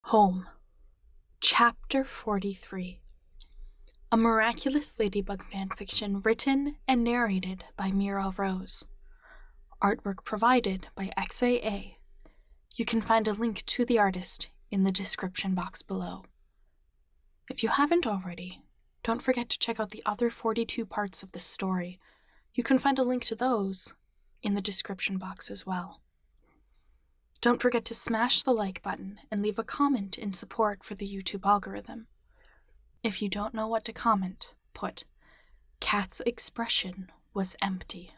Home. Chapter 43. A Miraculous Ladybug Fanfiction written and narrated by Mira Rose. Artwork provided by XAA. You can find a link to the artist in the description box below. If you haven't already, don't forget to check out the other 42 parts of this story. You can find a link to those in the description box as well. Don't forget to smash the like button and leave a comment in support for the YouTube algorithm. If you don't know what to comment, put, "Cat's expression was empty."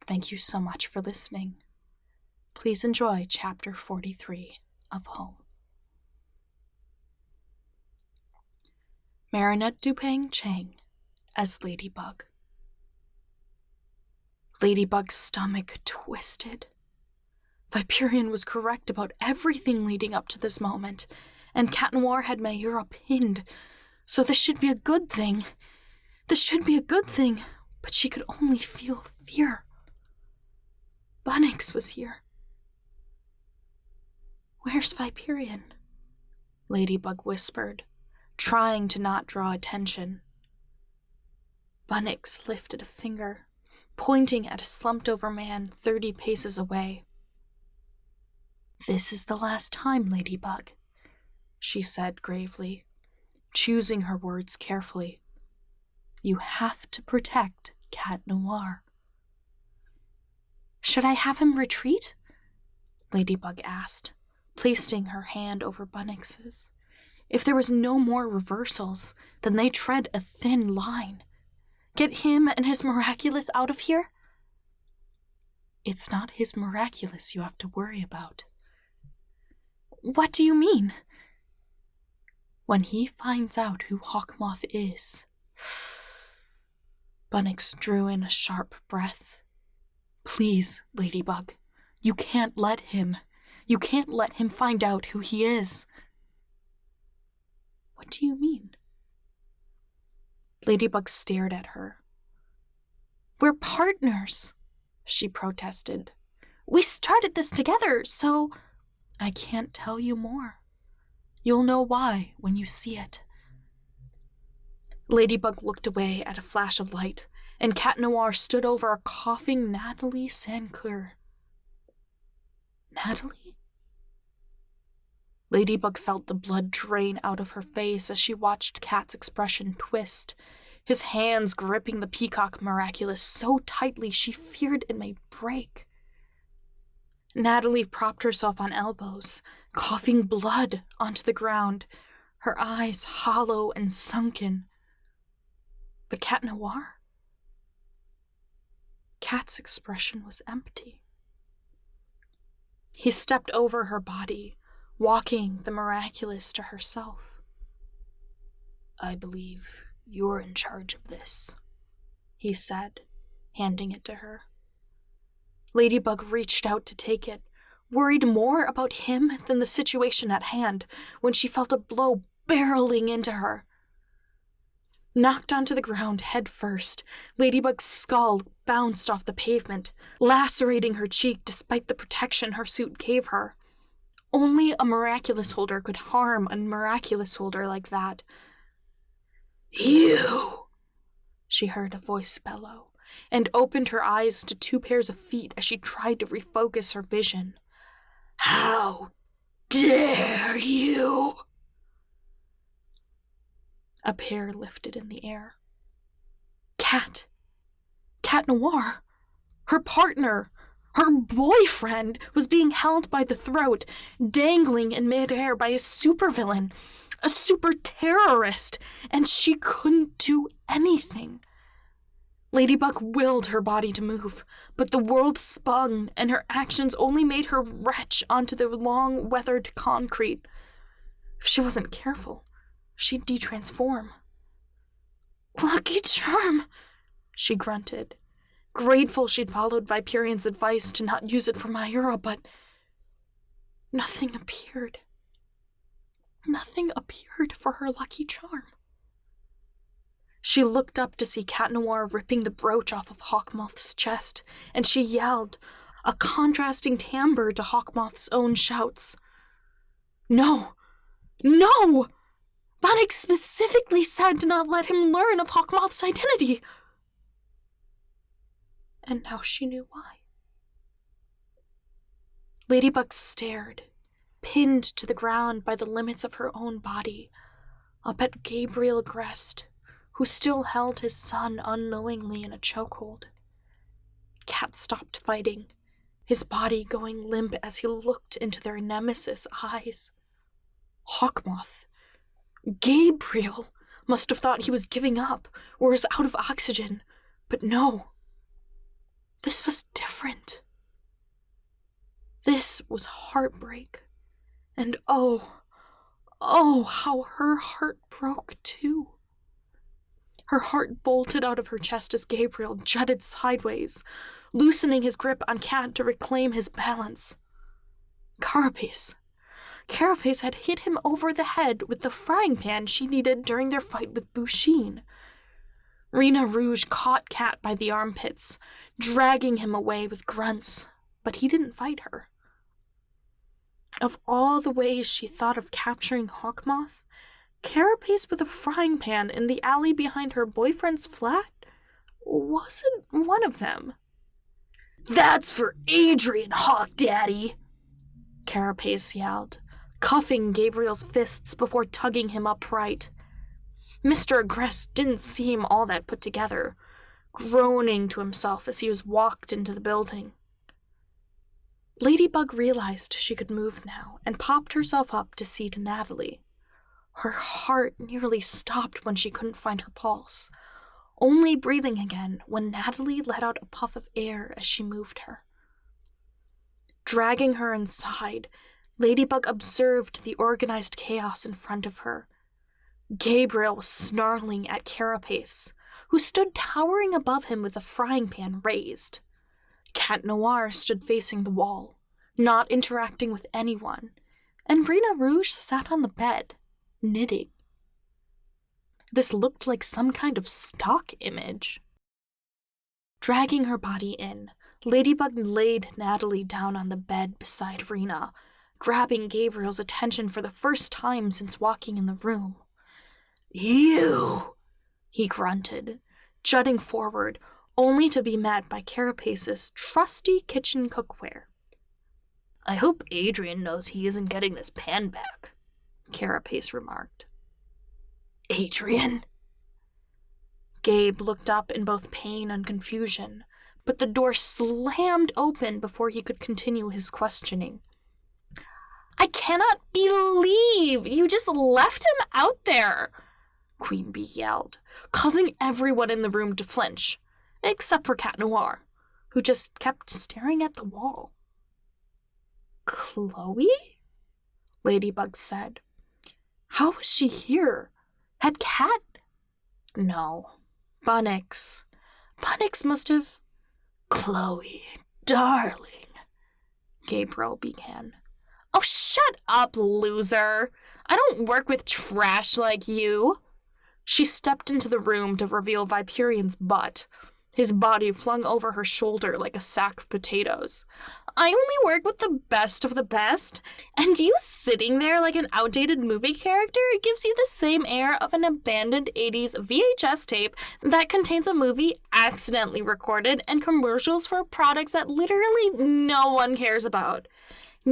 Thank you so much for listening. Please enjoy Chapter 43 of Home. Marinette Dupang Chang as Ladybug. Ladybug's stomach twisted. Viperion was correct about everything leading up to this moment, and Cat Noir had Mayura pinned, so this should be a good thing. This should be a good thing, but she could only feel fear. Bunnix was here. "Where's Viperion?" Ladybug whispered, trying to not draw attention. Bunnix lifted a finger, pointing at a slumped-over man 30 paces away. "This is the last time, Ladybug," she said gravely, choosing her words carefully. "You have to protect Cat Noir." "Should I have him retreat?" Ladybug asked, placing her hand over Bunnix's. If there was no more reversals, then they tread a thin line. Get him and his Miraculous out of here? "It's not his Miraculous you have to worry about." "What do you mean?" "When he finds out who Hawkmoth is..." Bunnix drew in a sharp breath. "Please, Ladybug, you can't let him find out who he is." "What do you mean?" Ladybug stared at her. "We're partners," she protested. "We started this together, so..." "I can't tell you more. You'll know why when you see it." Ladybug looked away at a flash of light, and Cat Noir stood over a coughing Natalie Sancoeur. "Natalie?" Ladybug felt the blood drain out of her face as she watched Cat's expression twist, his hands gripping the peacock Miraculous so tightly she feared it might break. Natalie propped herself on elbows, coughing blood onto the ground, her eyes hollow and sunken. But Cat Noir? Cat's expression was empty. He stepped over her body, walking the Miraculous to herself. "I believe you're in charge of this," he said, handing it to her. Ladybug reached out to take it, worried more about him than the situation at hand, when she felt a blow barreling into her. Knocked onto the ground head first, Ladybug's skull bounced off the pavement, lacerating her cheek despite the protection her suit gave her. Only a Miraculous holder could harm a Miraculous holder like that. "You!" she heard a voice bellow, and opened her eyes to 2 pairs of feet as she tried to refocus her vision. "How dare you!" A pair lifted in the air. Cat Noir, her partner, her boyfriend, was being held by the throat, dangling in midair by a supervillain, a super terrorist, and she couldn't do anything. Ladybug willed her body to move, but the world spun, and her actions only made her retch onto the long, weathered concrete. If she wasn't careful, she'd de-transform. "Lucky charm," she grunted, grateful she'd followed Viperion's advice to not use it for Mayura, but nothing appeared. Nothing appeared for her lucky charm. She looked up to see Cat Noir ripping the brooch off of Hawkmoth's chest, and she yelled, a contrasting timbre to Hawkmoth's own shouts. No! No! Bonix specifically said to not let him learn of Hawkmoth's identity. And now she knew why. Ladybug stared, pinned to the ground by the limits of her own body, up at Gabriel Grest, who still held his son unknowingly in a chokehold. Cat stopped fighting, his body going limp as he looked into their nemesis' eyes. Hawkmoth. Gabriel must have thought he was giving up or was out of oxygen, but no. This was different. This was heartbreak. And oh, how her heart broke too. Her heart bolted out of her chest as Gabriel jutted sideways, loosening his grip on Cat to reclaim his balance. Carapace had hit him over the head with the frying pan she needed during their fight with Bushin. Rena Rouge caught Cat by the armpits, dragging him away with grunts, but he didn't fight her. Of all the ways she thought of capturing Hawkmoth, Carapace with a frying pan in the alley behind her boyfriend's flat wasn't one of them. "That's for Adrian, Hawk Daddy!" Carapace yelled, cuffing Gabriel's fists before tugging him upright. Mr. Agrest didn't seem all that put together, groaning to himself as he was walked into the building. Ladybug realized she could move now and popped herself up to see to Natalie. Her heart nearly stopped when she couldn't find her pulse, only breathing again when Natalie let out a puff of air as she moved her. Dragging her inside, Ladybug observed the organized chaos in front of her. Gabriel was snarling at Carapace, who stood towering above him with a frying pan raised. Cat Noir stood facing the wall, not interacting with anyone, and Rena Rouge sat on the bed, knitting. This looked like some kind of stock image. Dragging her body in, Ladybug laid Natalie down on the bed beside Rena, grabbing Gabriel's attention for the first time since walking in the room. "You!" he grunted, jutting forward, only to be met by Carapace's trusty kitchen cookware. "I hope Adrian knows he isn't getting this pan back," Carapace remarked. "Adrian?" Gabe looked up in both pain and confusion, but the door slammed open before he could continue his questioning. "I cannot believe you just left him out there!" Queen Bee yelled, causing everyone in the room to flinch, except for Cat Noir, who just kept staring at the wall. "Chloe?" Ladybug said. "How was she here? Had Cat? No. Bonix. Bonix must have..." "Chloe, darling," Gabriel began. "Oh, shut up, loser. I don't work with trash like you." She stepped into the room to reveal Viperian's butt, his body flung over her shoulder like a sack of potatoes. "I only work with the best of the best, and you sitting there like an outdated movie character gives you the same air of an abandoned 80s VHS tape that contains a movie accidentally recorded and commercials for products that literally no one cares about.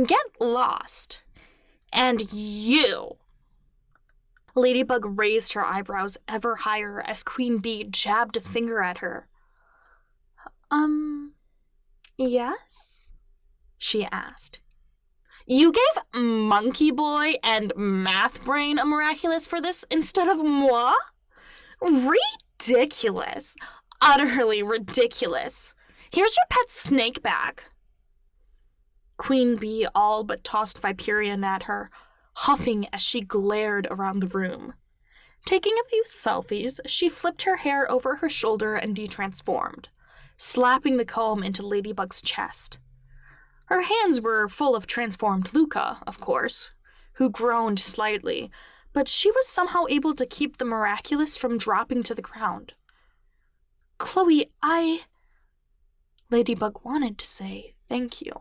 Get lost. And you." Ladybug raised her eyebrows ever higher as Queen Bee jabbed a finger at her. Yes?" she asked. "You gave Monkey Boy and Math Brain a miraculous for this instead of moi? Ridiculous. Utterly ridiculous. Here's your pet snake back." Queen Bee all but tossed Viperian at her, huffing as she glared around the room. Taking a few selfies, she flipped her hair over her shoulder and detransformed, slapping the comb into Ladybug's chest. Her hands were full of transformed Luca, of course, who groaned slightly, but she was somehow able to keep the miraculous from dropping to the ground. "Chloe, Ladybug wanted to say thank you.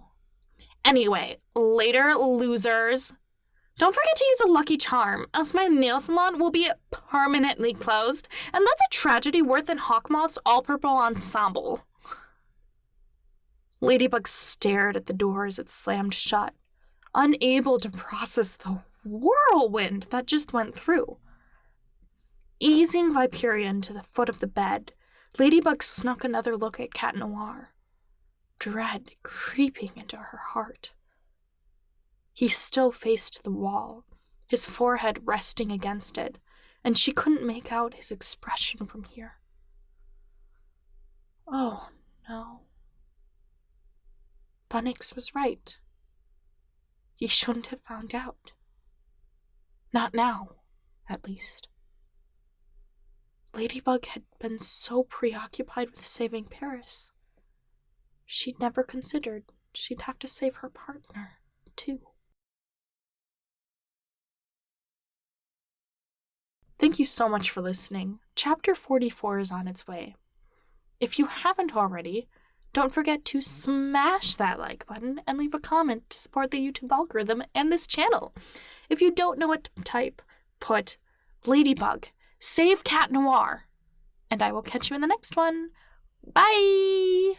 "Anyway, later, losers." Don't forget to use a lucky charm, else my nail salon will be permanently closed, and that's a tragedy worth in Hawkmoth's all-purple ensemble. Ladybug stared at the door as it slammed shut, unable to process the whirlwind that just went through. Easing Viperion to the foot of the bed, Ladybug snuck another look at Cat Noir, dread creeping into her heart. He still faced the wall, his forehead resting against it, and she couldn't make out his expression from here. Oh, no. Bunnix was right. He shouldn't have found out. Not now, at least. Ladybug had been so preoccupied with saving Paris. She'd never considered she'd have to save her partner, too. Thank you so much for listening. Chapter 44 is on its way. If you haven't already, don't forget to smash that like button and leave a comment to support the YouTube algorithm and this channel. If you don't know what to type, put Ladybug, save Cat Noir, and I will catch you in the next one. Bye!